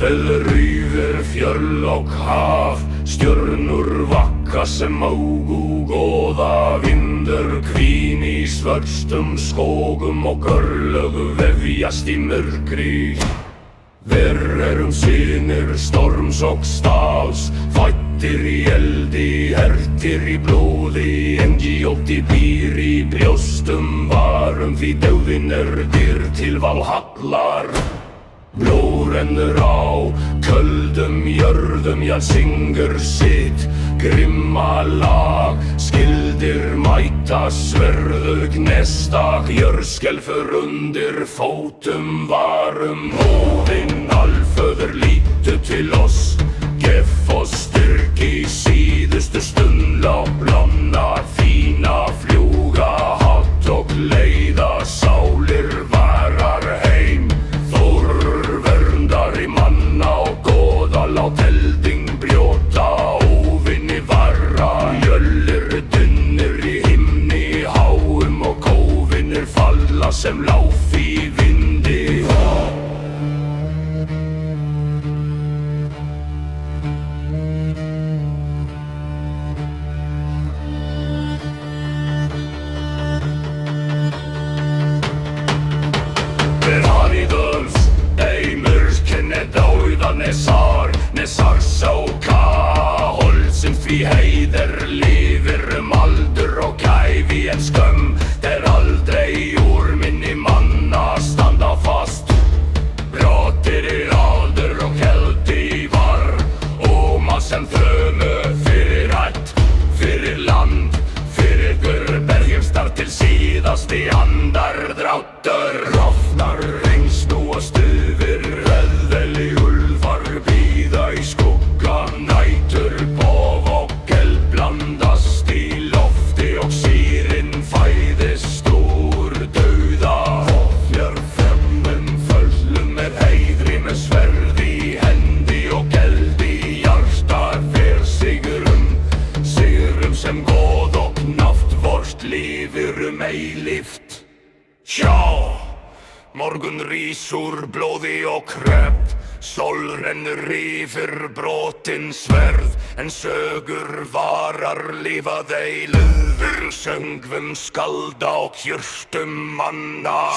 Feður yfir fjöll og haf, stjörnur vakka sem águ góða, vindur hvín í svörstum skógum og örlög vefjast í myrkri. Við synir storms og stals, fæddir í eldi, hertir í blóði, en Jóti býr í brjóstum varum, því dauðinn dyr til Valhallar. Blóð rennur á köldum jörðum, já syngur sitt grimma lag. Skildir mæta sverðu gnestak, jörðskelfur undir fótum varum. Óðinn alföður lítu til oss, gef oss styrk í síðustu stund. Lá blána þína fljúga hátt og leiða sálir varar heim. Lát elding brjóta óvinni varra, jöllir dunnir í himni háum og kóvinir falla sem láf í vindi. Nesar sáka holdsinn, því heiðer lifir aldur og gæfi, en skömm aldrei úr minni manna standa fast. Brottir aldur og keldi var, óma sem þrömu fyrir ætt, fyrir land, fyrir bergjum start til síðasti andardráttur. Rofnar reynslu og stufir röðveli úlfar bíða í skugga nætur. Bof og eld blandast í lofti og sýrin fæðist úr dauða. Hofjar fremum föllum með heiðri, með sverð í hendi og eld í hjarta. Fer sigurum sem góð og nátt vort lifurum eilíft. Sjá, morgun rís úr blóði og krepp, sól rennur yfir brotin sverð, en sögur varar lifa þeir. Lufur söngvum skalda og hjörtum manna.